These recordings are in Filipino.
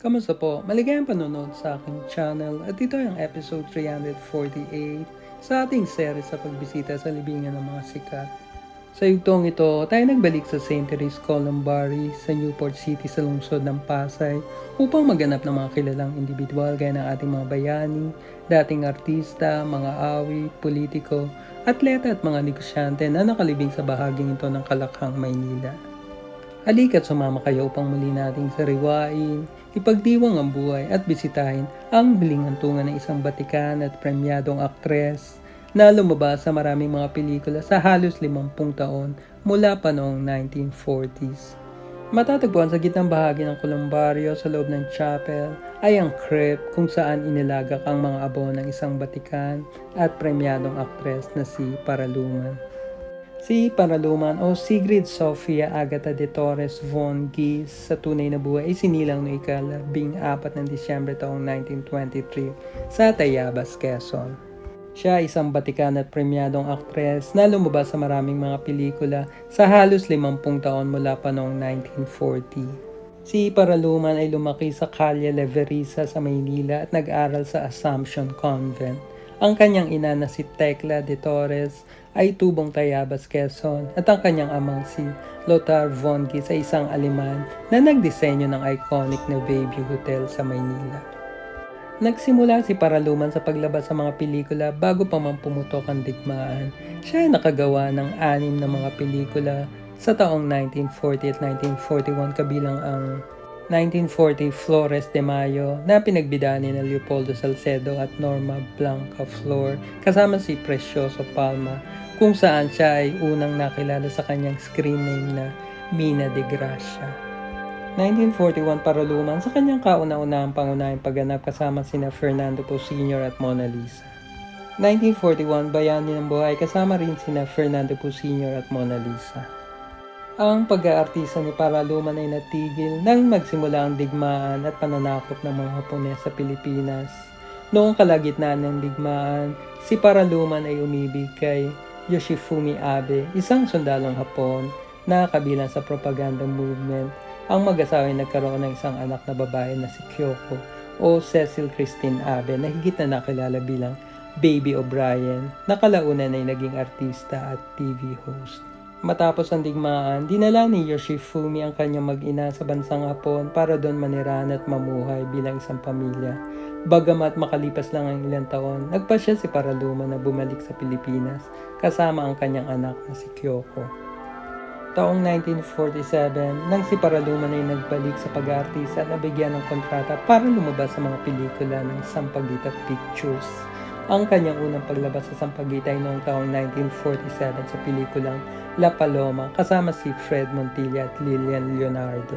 Kamusta po? Maligayang panonood sa aking channel at ito ang episode 348 sa ating series sa pagbisita sa libingan ng mga sikat. Sa yugtong ito, tayo nagbalik sa St. Therese Columbari sa Newport City sa lungsod ng Pasay upang maganap ng mga kilalang individual gaya ng ating mga bayani, dating artista, mga awit, politiko, atleta at mga negosyante na nakalibing sa bahaging ito ng Kalakhang, Maynila. Halika't sumama kayo upang muli nating sariwain, ipagdiwang ang buhay at bisitahin ang bilingantungan ng isang batikan at premyadong aktres na lumabas sa maraming mga pelikula sa halos 50 taon mula pa noong 1940s. Matatagpuan sa gitnang bahagi ng kolumbaryo sa loob ng chapel ay ang crypt kung saan inilagak ang mga abo ng isang batikan at premyadong aktres na si Paraluman. Si Paraluman o Sigrid Sofia Agata de Torres von Gies sa tunay na buhay ay sinilang noong ika-14 ng Disyembre taong 1923 sa Tayabas, Quezon. Siya ay isang batikan at premyadong aktres na lumabas sa maraming mga pelikula sa halos 50 taon mula pa noong 1940. Si Paraluman ay lumaki sa Calle Leverisa sa Maynila at nag-aral sa Assumption Convent. Ang kanyang ina na si Tecla de Torres ay tubong Tayabas, Quezon at ang kanyang amang si Lothar von Gies ay isang Aleman na nagdisenyo ng iconic na Bayview Hotel sa Maynila. Nagsimula si Paraluman sa paglabas sa mga pelikula bago pa man pumutok ang digmaan. Siya ay nakagawa ng 6 na mga pelikula sa taong 1940 at 1941 kabilang ang 1940 Flores de Mayo na pinagbidaan ni Leopoldo Salcedo at Norma Blanca Flor kasama si Precioso Palma kung saan siya ay unang nakilala sa kanyang screen name na Mina de Gracia. 1941 Paraluman sa kanyang kauna-unahang pangunahing pagganap kasama sina Fernando Po Sr. at Mona Lisa. 1941 Bayani ng Buhay kasama rin sina Fernando Po Sr. at Mona Lisa. Ang pag-aartista ni Paraluman ay natigil nang magsimula ang digmaan at pananakop ng mga Hapones sa Pilipinas. Noong kalagitnaan ng digmaan, si Paraluman ay umibig kay Yoshifumi Abe, isang sundalong Hapon na kabilang sa propaganda movement. Ang mag-asawa ay nagkaroon ng isang anak na babae na si Kyoko o Cecil Christine Abe na higit na nakilala bilang Baby O'Brien na kalaunan ay naging artista at TV host. Matapos ang digmaan, dinala ni Yoshifumi ang kanyang mag-ina sa bansang Hapon para doon manirahan at mamuhay bilang isang pamilya. Bagamat makalipas lang ang ilang taon, nagpasya si Paraluman na bumalik sa Pilipinas kasama ang kanyang anak na si Kyoko. Taong 1947, nang si Paraluman ay nagbalik sa pag-aartista at nabigyan ng kontrata para lumabas sa mga pelikula ng Sampaguita Pictures. Ang kanyang unang paglabas sa Sampaguita ay noong taong 1947 sa pelikulang La Paloma kasama si Fred Montilla at Lilian Leonardo.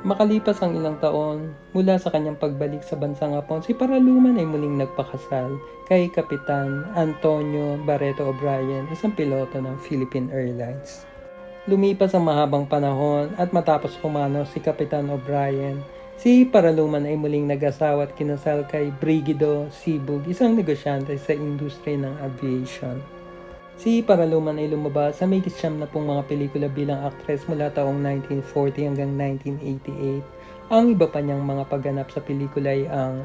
Makalipas ang ilang taon, mula sa kanyang pagbalik sa bansang Hapon, si Paraluman ay muling nagpakasal kay Kapitan Antonio Barreto O'Brien, isang piloto ng Philippine Airlines. Lumipas ang mahabang panahon at matapos pumanaw si Kapitan O'Brien, si Paraluman ay muling nag-asawa at kinasal kay Brigido Sibug, isang negosyante sa industriya ng aviation. Si Paraluman ay lumabas sa may 90 mga pelikula bilang aktres mula taong 1940 hanggang 1988. Ang iba pa niyang mga pagganap sa pelikula ay ang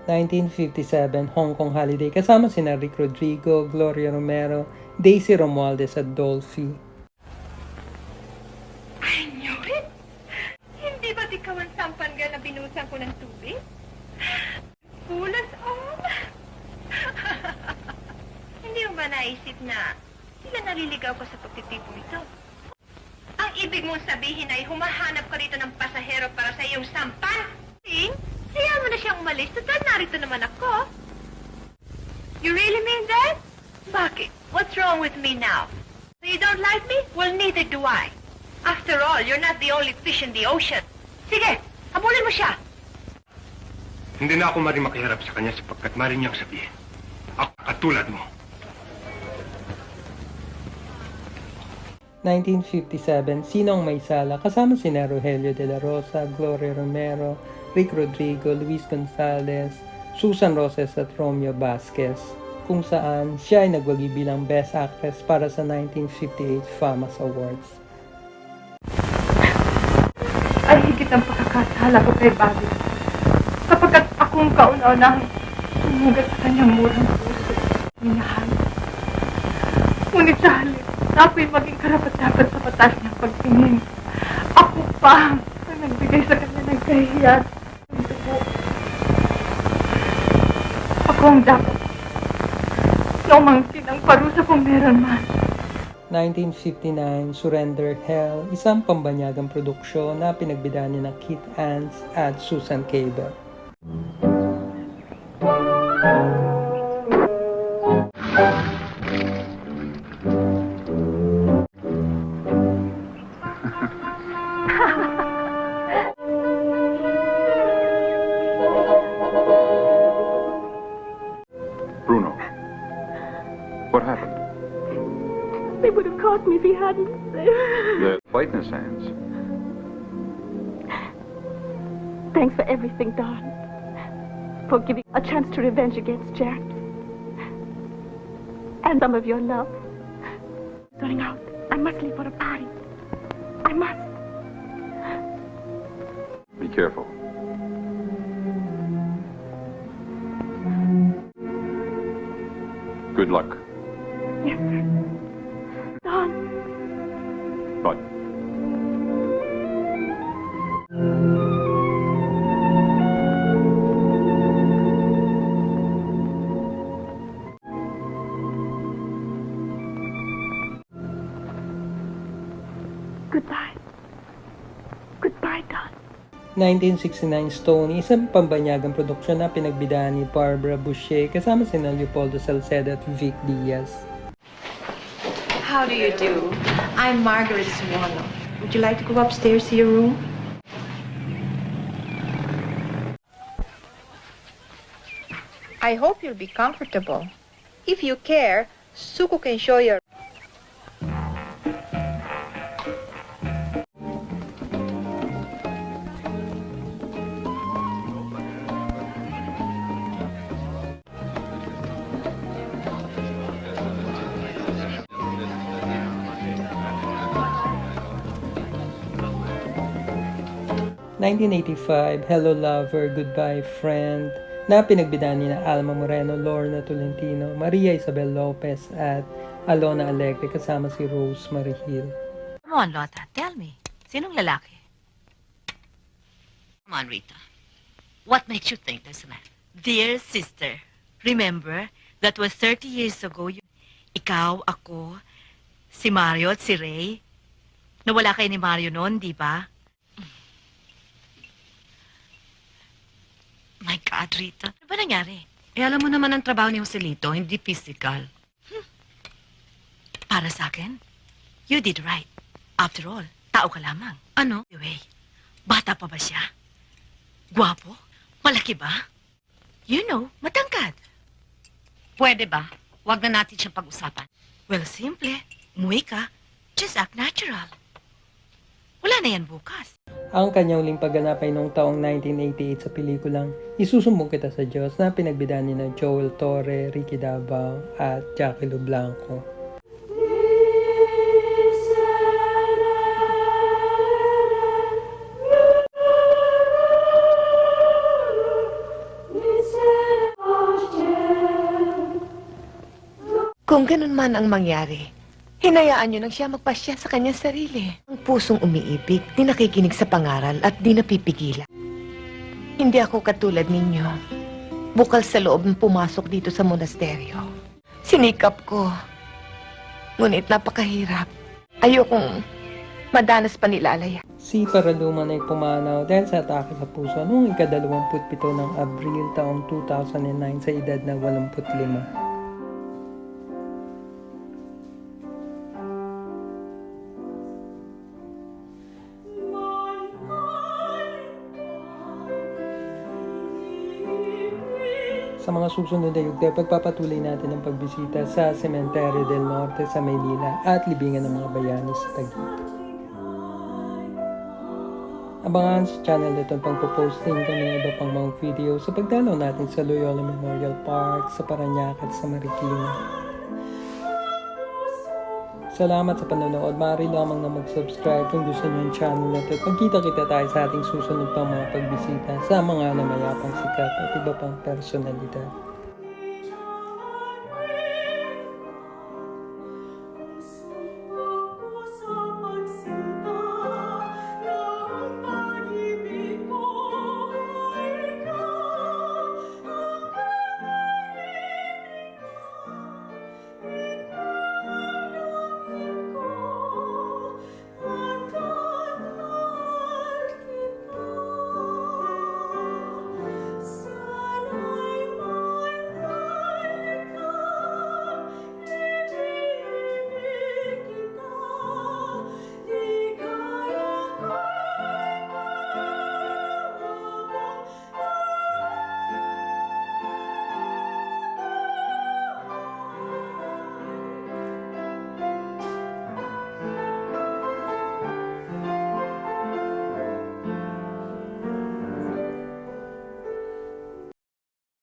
1957 Hong Kong Holiday kasama sina Rick Rodrigo, Gloria Romero, Daisy Romualdez at Dolphy. I knew it! Hindi ba't ikaw ang sampanga na binusan ko ng tubig? Bulas on! Hindi mo ba naisip na sila naliligaw ko sa pagtitipong ito? Ang ibig mong sabihin ay humahanap ka rito ng pasahero para sa iyong sampan? Hayaan mo na siyang umalis. Total, narito naman ako. You really mean that? Bakit? What's wrong with me now? You don't like me? Well, neither do I. After all, you're not the only fish in the ocean. Sige, habulin mo siya. Hindi na ako maring makiharap sa kanya sapagkat maring niyang sabihin. Ako katulad mo. 1957, Sinong May Sala, kasama sina Rogelio de la Rosa, Gloria Romero, Rick Rodrigo, Luis Gonzalez, Susan Roses at Romeo Vasquez, kung saan siya ay nagwagi bilang Best Actress para sa 1958 FAMAS Awards. Ay, higit ang pagkakasala ko kay Bobby. Sapagkat akong kauna-unahang sumugat sa kanyang murang puso. Minahal. Ngunit sa halip, na ako'y maging karapat-dapat sa batas niyang pagtingin. Ako pa ang nagbigay sa kanya ng kahihiyan. Ito po. Ako ang dapat na umangkin ang parusa kung meron man. 1959, Surrender Hell, isang pambanyagang produksyon na pinagbidaan ni na Keith Ans at Susan Cabell. Bruno, what happened? They would have caught me if he hadn't. The whiteness hands. Thanks for everything, Don. For giving a chance to revenge against Jack. And some of your love. Going out. I must leave for a party. I must. Be careful. Good luck. Yes, sir. Don. But Goodbye. Goodbye, Don. 1969, Stoney, isang pambanyagang produksyon na pinagbidaan ni Barbara Boucher kasama sina Leopoldo Salcedo at Vic Diaz. How do you do? I'm Margaret Swallow. Would you like to go upstairs to your room? I hope you'll be comfortable. If you care, Suko can show you. '85, Hello Lover, Goodbye Friend, na pinagbidaan ni na Alma Moreno, Lorna Tolentino, Maria Isabel Lopez at Alona Alegre kasama si Rose Marihil. Come on, Lotta. Tell me. Sinong lalaki? Come on, Rita. What makes you think there's a man? Dear sister, remember that was 30 years ago. Ikaw, ako, si Mario at si Ray. Nawala kayo ni Mario noon, di ba? My God, Rita. Ano ba nangyari? Alam mo naman ang trabaho ni Joselito, hindi physical. Para sa akin, you did right. After all, tao ka lamang. Ano? Anyway, bata pa ba siya? Gwapo? Malaki ba? You know, matangkad. Pwede ba? Huwag na natin siyang pag-usapan. Well, simple. Umuwi ka. Just act natural. Wala na yan bukas. Ang kanyang huling pagganap ay noong taong 1988 sa pelikulang Isusumbong Kita sa Diyos na pinagbidaan ni na Joel Torre, Ricky Davao at Jackie Lu Blanco. Kung ganun man ang mangyari, hinayaan niyo nang siya magpasya sa kanyang sarili. Ang pusong umiibig, di nakikinig sa pangaral at di napipigilan. Hindi ako katulad ninyo. Bukal sa loob ng pumasok dito sa monasteryo. Sinikap ko. Ngunit napakahirap. Ayokong madanas pa nilalaya. Si Paraluman ay pumanaw dahil sa atake sa puso noong ika-27 ng Abril taong 2009 sa edad na 85. sa mga susunod na yugto, pagpapatuloy natin ang pagbisita sa Cementerio del Norte sa Maynila at libingan ng mga bayani sa Taguig. Abangan sa channel nito ang pagpo-posting kami ng iba pang mga video sa pagdalaw natin sa Loyola Memorial Park, sa Parañaque at sa Marikina. Salamat sa panonood. Maaari lamang na mag-subscribe kung gusto niyo yung channel na ito. Pagkita-kita tayo sa ating susunod pang mga pagbisita sa mga namayapang sikat at iba pang personalidad.